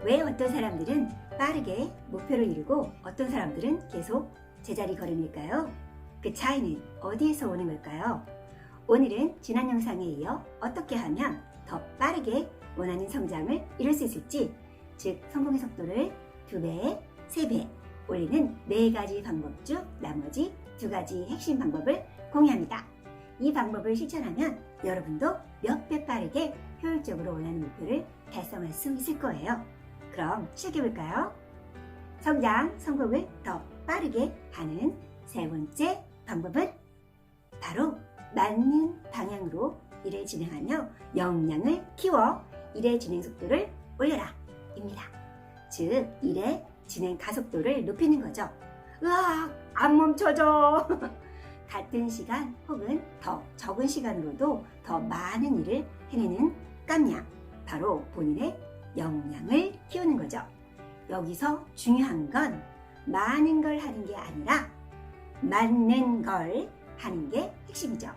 왜 어떤 사람들은 빠르게 목표를 이루고 어떤 사람들은 계속 제자리 걸음일까요? 그 차이는 어디에서 오는 걸까요? 오늘은 지난 영상에 이어 어떻게 하면 더 빠르게 원하는 성장을 이룰 수 있을지, 즉 성공의 속도를 2배, 3배 올리는 4가지 방법 중 나머지 2가지 핵심 방법을 공유합니다. 이 방법을 실천하면 여러분도 몇 배 빠르게 효율적으로 원하는 목표를 달성할 수 있을 거예요. 그럼 시작해볼까요? 성장, 성공을 더 빠르게 하는 3번째 방법은 바로 맞는 방향으로 일을 진행하며 역량을 키워 일의 진행 속도를 올려라 입니다. 즉 일의 진행 가속도를 높이는 거죠. 으악, 안 멈춰져. 같은 시간 혹은 더 적은 시간으로도 더 많은 일을 해내는 깜냥, 바로 본인의 역량을 키우는 거죠. 여기서 중요한 건 많은 걸 하는 게 아니라 맞는 걸 하는 게 핵심이죠.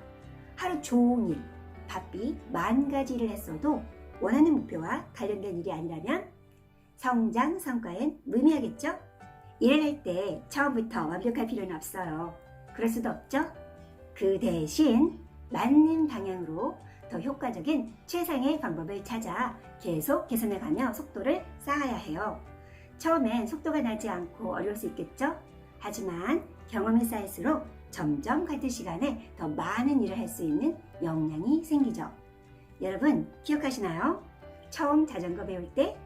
하루 종일 바삐 10,000가지를 했어도 원하는 목표와 관련된 일이 아니라면 성장, 성과엔 무의미하겠죠? 일을 할 때 처음부터 완벽할 필요는 없어요. 그럴 수도 없죠? 그 대신 맞는 방향으로 더 효과적인 최상의 방법을 찾아 계속 개선해가며 속도를 쌓아야 해요. 처음엔 속도가 나지 않고 어려울 수 있겠죠? 하지만 경험이 쌓일수록 점점 같은 시간에 더 많은 일을 할 수 있는 역량이 생기죠. 여러분 기억하시나요? 처음 자전거 배울 때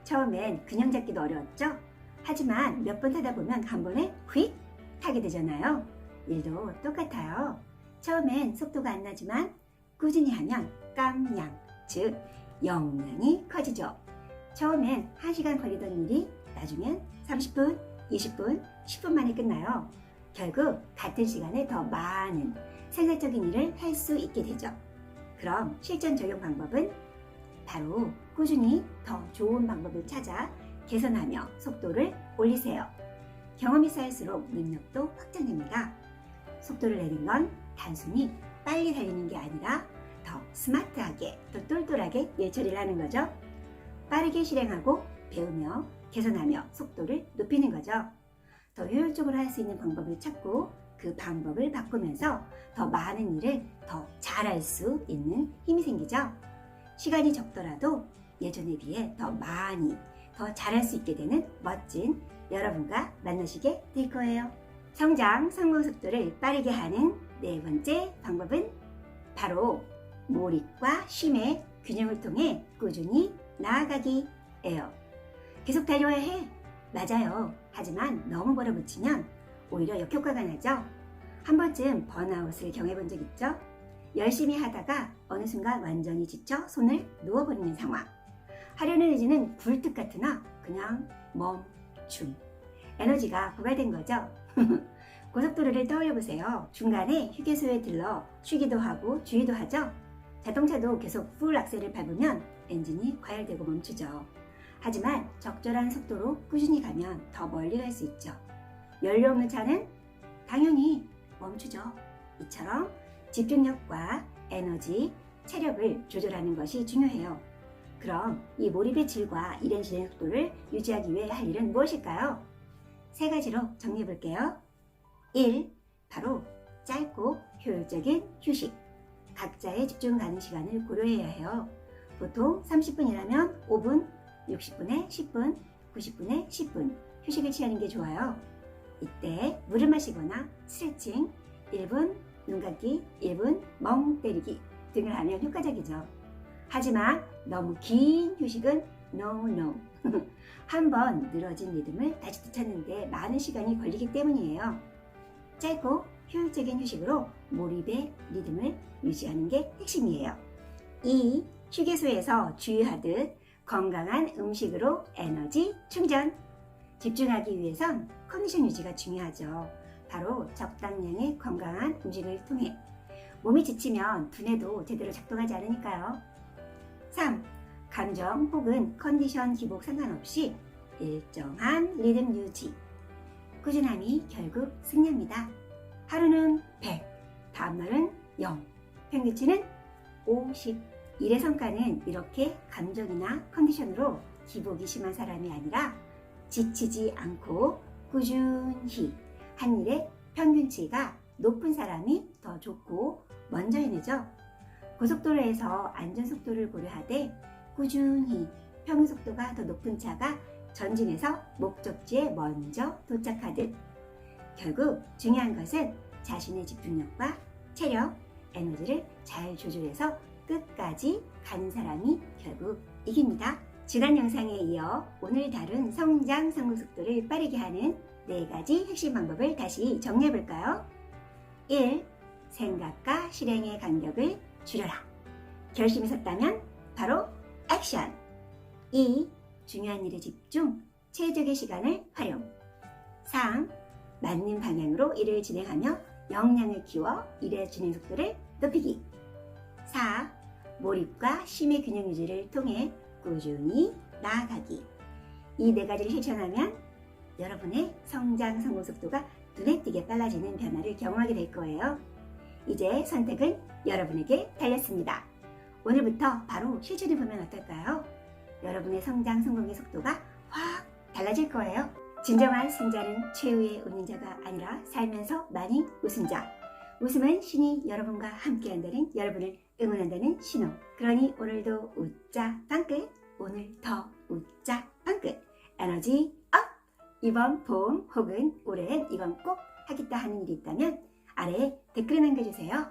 처음엔 균형 잡기도 어려웠죠? 하지만 몇 번 타다 보면 한 번에 휙 타게 되잖아요. 일도 똑같아요. 처음엔 속도가 안 나지만 꾸준히 하면 깜냥, 즉 역량이 커지죠. 처음엔 1시간 걸리던 일이 나중엔 30분, 20분, 10분 만에 끝나요. 결국 같은 시간에 더 많은 생산적인 일을 할 수 있게 되죠. 그럼 실전 적용 방법은 바로 꾸준히 더 좋은 방법을 찾아 개선하며 속도를 올리세요. 경험이 쌓일수록 능력도 확장됩니다. 속도를 내는 건 단순히 빨리 달리는 게 아니라 더 스마트하게 또 똘똘하게 일 처리를 하는 거죠. 빠르게 실행하고 배우며 개선하며 속도를 높이는 거죠. 더 효율적으로 할 수 있는 방법을 찾고 그 방법을 바꾸면서 더 많은 일을 더 잘할 수 있는 힘이 생기죠. 시간이 적더라도 예전에 비해 더 많이 더 잘할 수 있게 되는 멋진 여러분과 만나시게 될 거예요. 성장, 성공 속도를 빠르게 하는 4번째 방법은 바로 몰입과 쉼의 균형을 통해 꾸준히 나아가기예요. 계속 달려야 해. 맞아요. 하지만 너무 몰아붙이면 오히려 역효과가 나죠. 한 번쯤 번아웃을 경험해본 적 있죠? 열심히 하다가 어느 순간 완전히 지쳐 손을 놓아버리는 상황. 하려는 의지는 굴뚝 같으나 그냥 멈춤. 에너지가 고갈된 거죠. 고속도로를 떠올려보세요. 중간에 휴게소에 들러 쉬기도 하고 주의도 하죠. 자동차도 계속 풀 악셀을 밟으면 엔진이 과열되고 멈추죠. 하지만 적절한 속도로 꾸준히 가면 더 멀리 갈 수 있죠. 연료 없는 차는 당연히 멈추죠. 이처럼 집중력과 에너지, 체력을 조절하는 것이 중요해요. 그럼 이 몰입의 질과 일의 진행 속도를 유지하기 위해 할 일은 무엇일까요? 3가지로 정리해 볼게요. 1. 바로 짧고 효율적인 휴식. 각자의 집중 가능 시간을 고려해야 해요. 보통 30분이라면 5분, 60분에 10분, 90분에 10분 휴식을 취하는 게 좋아요. 이때 물을 마시거나 스트레칭, 1분 눈 감기, 1분 멍 때리기 등을 하면 효과적이죠. 하지만 너무 긴 휴식은 no. 한번 늘어진 리듬을 다시 되찾는데 많은 시간이 걸리기 때문이에요. 짧고 효율적인 휴식으로 몰입의 리듬을 유지하는 게 핵심이에요. 2. 휴게소에서 주의하듯 건강한 음식으로 에너지 충전. 집중하기 위해선 컨디션 유지가 중요하죠. 바로 적당량의 건강한 음식을 통해. 몸이 지치면 두뇌도 제대로 작동하지 않으니까요. 3. 감정 혹은 컨디션 기복 상관없이 일정한 리듬 유지. 꾸준함이 결국 승리합니다. 하루는 100, 다음날은 0, 평균치는 50. 일의 성과는 이렇게 감정이나 컨디션으로 기복이 심한 사람이 아니라 지치지 않고 꾸준히 한 일의 평균치가 높은 사람이 더 좋고 먼저 해내죠. 고속도로에서 안전속도를 고려하되 꾸준히 평균속도가 더 높은 차가 전진해서 목적지에 먼저 도착하듯 결국 중요한 것은 자신의 집중력과 체력, 에너지를 잘 조절해서 끝까지 가는 사람이 결국 이깁니다. 지난 영상에 이어 오늘 다룬 성장 성공 속도를 빠르게 하는 4가지 핵심 방법을 다시 정리해 볼까요? 1. 생각과 실행의 간격을 줄여라. 결심이 섰다면 바로 액션. 2. 중요한 일에 집중, 최적의 시간을 활용. 3. 맞는 방향으로 일을 진행하며 역량을 키워 일의 진행 속도를 높이기. 4. 몰입과 심의 균형 유지를 통해 꾸준히 나아가기. 이 4가지를 실천하면 여러분의 성장 성공 속도가 눈에 띄게 빨라지는 변화를 경험하게 될 거예요. 이제 선택은 여러분에게 달렸습니다. 오늘부터 바로 실천해 보면 어떨까요? 여러분의 성장 성공의 속도가 확 달라질 거예요. 진정한 승자는 최후의 웃는 자가 아니라 살면서 많이 웃은 자. 웃음은 신이 여러분과 함께한다는, 여러분을 응원한다는 신호. 그러니 오늘도 웃자 빵끝, 오늘 더 웃자 빵끝. 에너지 업! 이번 봄 혹은 올해는 이건 꼭 하겠다 하는 일이 있다면 아래에 댓글을 남겨주세요.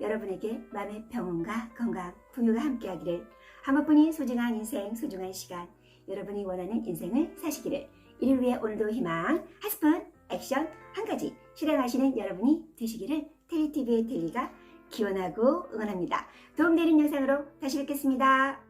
여러분에게 마음의 평온과 건강, 풍요가 함께하기를, 한 번뿐인 소중한 인생, 소중한 시간, 여러분이 원하는 인생을 사시기를, 이를 위해 오늘도 희망 한 스푼, 액션 한 가지 실행하시는 여러분이 되시기를 테리TV의 텔리가 기원하고 응원합니다. 도움되는 영상으로 다시 뵙겠습니다.